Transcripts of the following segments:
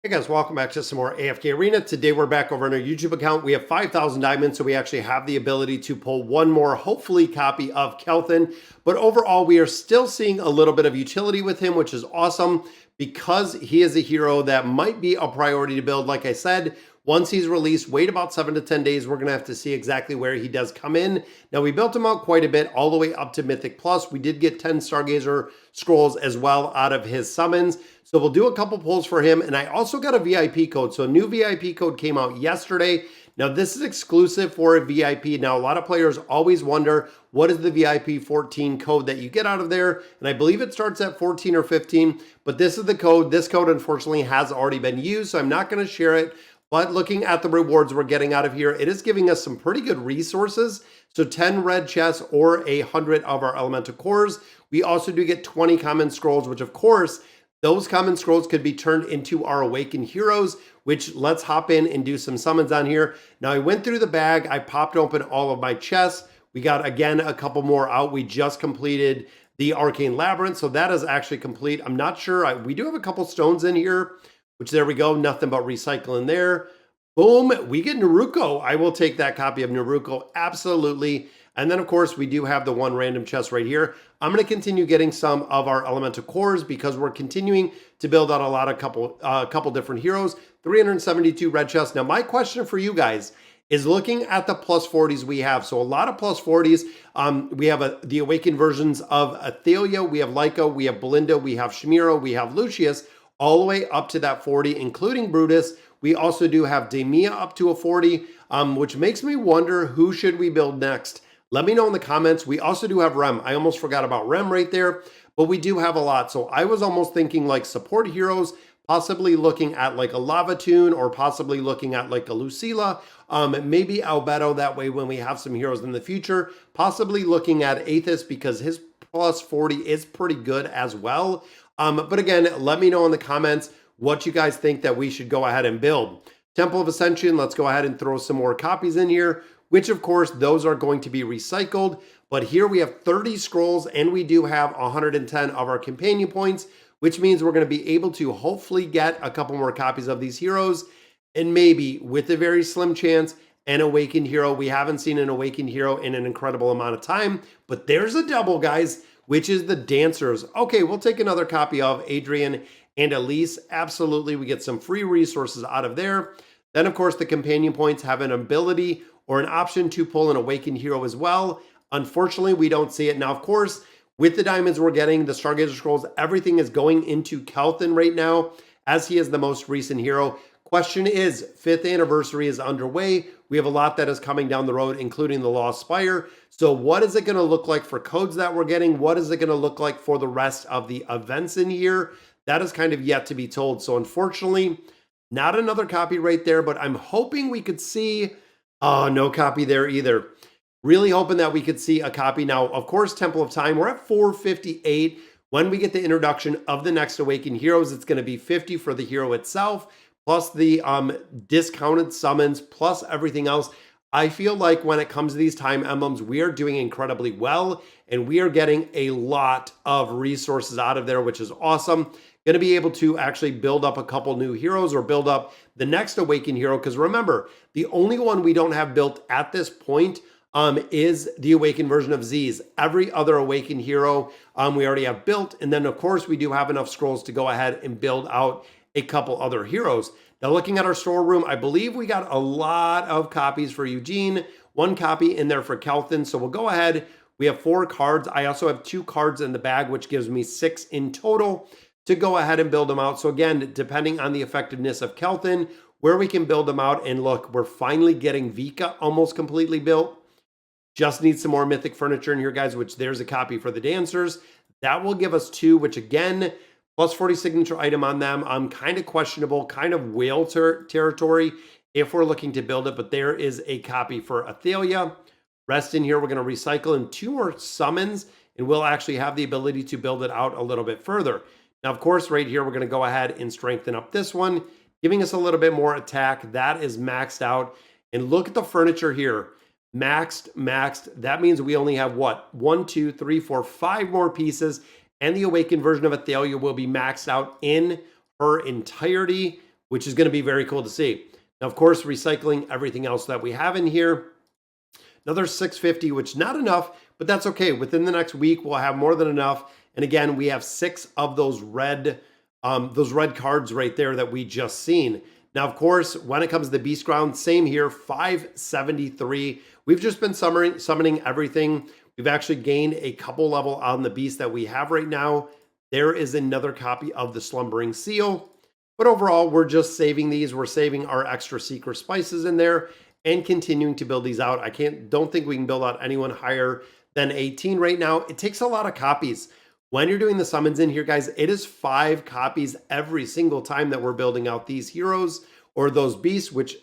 Hey guys, welcome back to some more AFK Arena. Today we're back over on our YouTube account. We have 5,000 diamonds, so we actually have the ability to pull one more, hopefully, copy of Kelthin. But overall, we are still seeing a little bit of utility with him, which is awesome because he is a hero that might be a priority to build. Like I said, once he's released, wait about 7 to 10 days. We're going to have to see exactly where he does come in. Now, we built him out quite a bit, all the way up to Mythic Plus. We did get 10 Stargazer scrolls as well out of his summons. So we'll do a couple pulls for him. And I also got a VIP code. So a new VIP code came out yesterday. Now, this is exclusive for a VIP. Now, a lot of players always wonder, what is the VIP 14 code that you get out of there? And I believe it starts at 14 or 15, but this is the code. This code, unfortunately, has already been used, so I'm not going to share it. But looking at the rewards we're getting out of here, it is giving us some pretty good resources. So 10 red chests or 100 of our elemental cores. We also do get 20 common scrolls, which of course, those common scrolls could be turned into our awakened heroes, which let's hop in and do some summons on here. Now I went through the bag, I popped open all of my chests. We got, again, a couple more out. We just completed the Arcane Labyrinth, so that is actually complete. I'm not sure, we do have a couple stones in here, which there we go, nothing but recycling there. Boom, we get Naruko. I will take that copy of Naruko, absolutely. And then, of course, we do have the one random chest right here. I'm going to continue getting some of our elemental cores because we're continuing to build out a couple different heroes. 372 red chests. Now, my question for you guys is looking at the plus 40s we have. So a lot of plus 40s. We have the awakened versions of Athelia. We have Lyca. We have Belinda. We have Shmiro. We have Lucius, all the way up to that 40, including Brutus. We also do have Demia up to a 40, which makes me wonder, who should we build next? Let me know in the comments. We also do have Rem. I almost forgot about Rem right there, but we do have a lot. So I was almost thinking like support heroes, possibly looking at like a Lavatoon or possibly looking at like a Lucilla, maybe Albedo. That way when we have some heroes in the future, possibly looking at Aethys because his plus 40 is pretty good as well. But again, let me know in the comments what you guys think that we should go ahead and build. Temple of Ascension, let's go ahead and throw some more copies in here, which of course, those are going to be recycled. But here we have 30 scrolls and we do have 110 of our companion points, which means we're going to be able to hopefully get a couple more copies of these heroes. And maybe with a very slim chance, an awakened hero. We haven't seen an awakened hero in an incredible amount of time, but there's a double, guys, which is the Dancers. Okay, we'll take another copy of Adrian and Elise. Absolutely, we get some free resources out of there. Then, of course, the companion points have an ability or an option to pull an awakened hero as well. Unfortunately, we don't see it. Now, of course, with the diamonds we're getting, the Stargazer Scrolls, everything is going into Kelthin right now, as he is the most recent hero. Question is, 5th anniversary is underway. We have a lot that is coming down the road, including the Lost Spire. So what is it going to look like for codes that we're getting? What is it going to look like for the rest of the events in here? That is kind of yet to be told. So unfortunately, not another copy right there, but I'm hoping we could see, oh, no copy there either. Really hoping that we could see a copy. Now, of course, Temple of Time, we're at 458. When we get the introduction of the next Awakened Heroes, it's going to be 50 for the hero itself, plus the discounted summons, plus everything else. I feel like when it comes to these time emblems, we are doing incredibly well, and we are getting a lot of resources out of there, which is awesome. Going to be able to actually build up a couple new heroes or build up the next Awakened hero, because remember, the only one we don't have built at this point is the Awakened version of Z's. Every other Awakened hero we already have built, and then of course we do have enough scrolls to go ahead and build out a couple other heroes. Now, looking at our storeroom, I believe we got a lot of copies for Eugene, 1 copy in there for Kelthin. So we'll go ahead. We have 4 cards. I also have 2 cards in the bag, which gives me 6 in total to go ahead and build them out. So again, depending on the effectiveness of Kelthin, where we can build them out. And look, we're finally getting Vika almost completely built. Just need some more mythic furniture in here, guys, which there's a copy for the Dancers. That will give us 2, which again, plus 40 signature item on them. Kind of questionable, kind of whale territory if we're looking to build it, but there is a copy for Athelia. Rest in here, we're going to recycle in 2 more summons, and we'll actually have the ability to build it out a little bit further. Now, of course, right here, we're going to go ahead and strengthen up this one, giving us a little bit more attack. That is maxed out. And look at the furniture here. Maxed. That means we only have what? 1, 2, 3, 4, 5 more pieces. And the Awakened version of Athelia will be maxed out in her entirety, which is going to be very cool to see. Now, of course, recycling everything else that we have in here. Another 650, which not enough, but that's okay. Within the next week, we'll have more than enough. And again, we have 6 of those red cards right there that we just seen. Now, of course, when it comes to the beast ground, same here, 573. We've just been summoning everything. We've actually gained a couple level on the beast that we have right now. There is another copy of the Slumbering Seal. But overall, we're just saving these. We're saving our extra secret spices in there and continuing to build these out. Don't think we can build out anyone higher than 18 right now. It takes a lot of copies. When you're doing the summons in here, guys, it is 5 copies every single time that we're building out these heroes or those beasts, which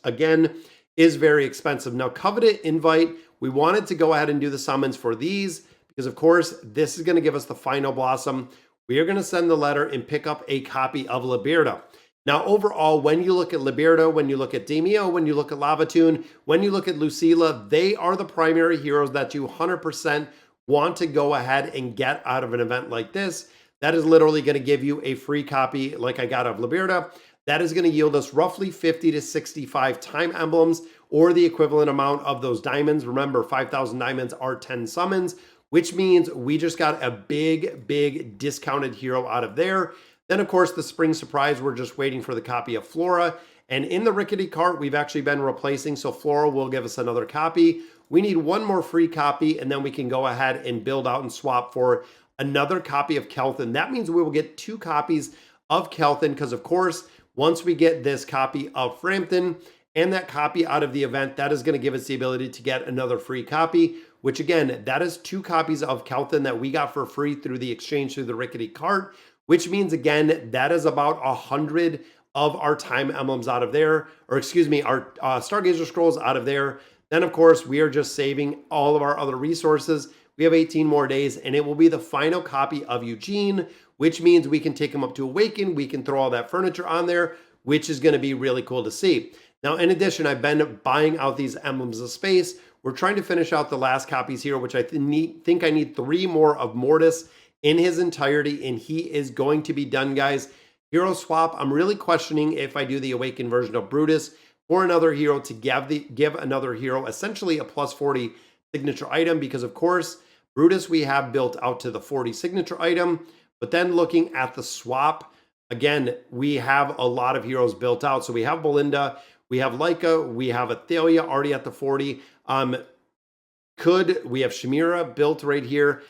again is very expensive. Now, Coveted Invite, we wanted to go ahead and do the summons for these because, of course, this is going to give us the final blossom. We are going to send the letter and pick up a copy of Liberta. Now, overall, when you look at Liberta, when you look at Demio, when you look at Lavatoon, when you look at Lucilla, they are the primary heroes that you 100% want to go ahead and get out of an event like this. That is literally going to give you a free copy like I got of Liberta. That is going to yield us roughly 50 to 65 time emblems or the equivalent amount of those diamonds. Remember, 5,000 diamonds are 10 summons, which means we just got a big discounted hero out of there. Then, of course, the Spring Surprise, we're just waiting for the copy of Flora. And in the Rickety Cart, we've actually been replacing, so Flora will give us another copy. We need one more free copy, and then we can go ahead and build out and swap for another copy of Kelthon. That means we will get 2 copies of Kelthon, because, of course, once we get this copy of Frampton and that copy out of the event, that is going to give us the ability to get another free copy, which, again, that is 2 copies of Kelthon that we got for free through the exchange through the Rickety Cart, which means, again, that is about 100 of our time emblems out of there, or excuse me, our Stargazer scrolls out of there. Then, of course, we are just saving all of our other resources. We have 18 more days, and it will be the final copy of Eugene, which means we can take him up to Awaken. We can throw all that furniture on there, which is going to be really cool to see. Now, in addition, I've been buying out these emblems of space. We're trying to finish out the last copies here, which I think I need 3 more of Mortis in his entirety, and he is going to be done, guys. Hero swap, I'm really questioning if I do the Awakened version of Brutus or another hero to give another hero essentially a plus 40 signature item, because, of course, Brutus we have built out to the 40 signature item. But then looking at the swap, again, we have a lot of heroes built out. So we have Belinda, we have Leica, we have Athalia already at the 40. We have Shamira built right here.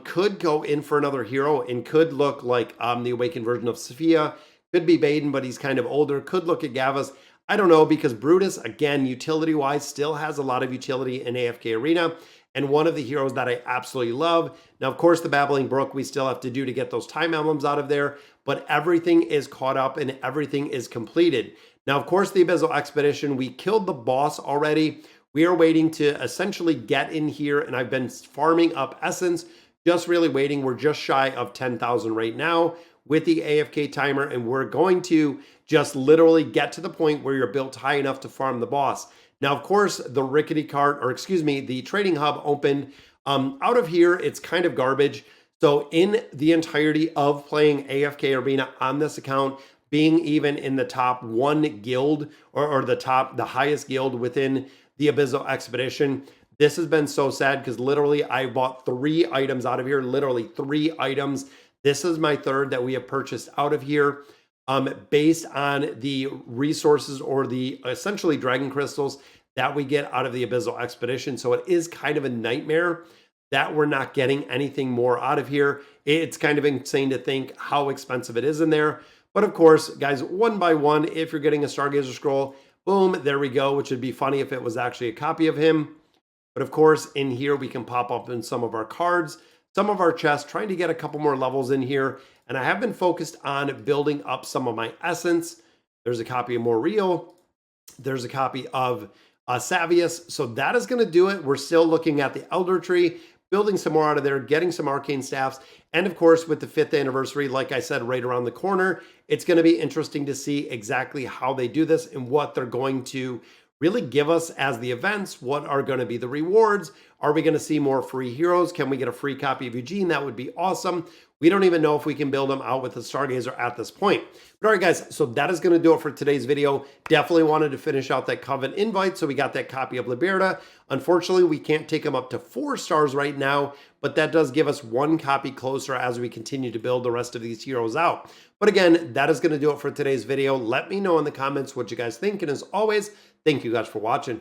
Could go in for another hero and could look like the Awakened version of Sophia. Could be Baden, but he's kind of older. Could look at Gavas. I don't know, because Brutus, again, utility-wise, still has a lot of utility in AFK Arena, and one of the heroes that I absolutely love. Now, of course, the Babbling Brook we still have to do to get those time emblems out of there, but everything is caught up and everything is completed. Now, of course, the Abzo Expedition, we killed the boss already. We are waiting to essentially get in here, and I've been farming up Essence, just really waiting. We're just shy of 10,000 right now with the AFK timer, and we're going to just literally get to the point where you're built high enough to farm the boss. Now, of course, the Rickety Cart, or excuse me, the Trading Hub opened. Out of here, it's kind of garbage. So in the entirety of playing AFK Arena on this account, being even in the top 1 guild or the highest guild within the Abzo Expedition, this has been so sad because literally I bought 3 items out of here, literally 3 items. This is my 3rd that we have purchased out of here. Based on the resources or the essentially dragon crystals that we get out of the Abzo Expedition. So it is kind of a nightmare that we're not getting anything more out of here. It's kind of insane to think how expensive it is in there. But of course, guys, one by one, if you're getting a Stargazer scroll, boom, there we go, which would be funny if it was actually a copy of him. But of course, in here, we can pop up in some of our cards, some of our chests, trying to get a couple more levels in here. And I have been focused on building up some of my essence. There's a copy of More Real. There's a copy of Savius. So that is going to do it. We're still looking at the Elder Tree, building some more out of there, getting some arcane staffs. And of course, with the 5th anniversary, like I said, right around the corner, it's going to be interesting to see exactly how they do this and what they're going to really give us as the events. What are going to be the rewards? Are we going to see more free heroes? Can we get a free copy of Eugene? That would be awesome. We don't even know if we can build them out with the Stargazer at this point. But all right, guys, so that is going to do it for today's video. Definitely wanted to finish out that Covenant invite, so we got that copy of Liberta. Unfortunately, we can't take them up to 4 stars right now, but that does give us 1 copy closer as we continue to build the rest of these heroes out. But again, that is going to do it for today's video. Let me know in the comments what you guys think, and as always, thank you guys for watching.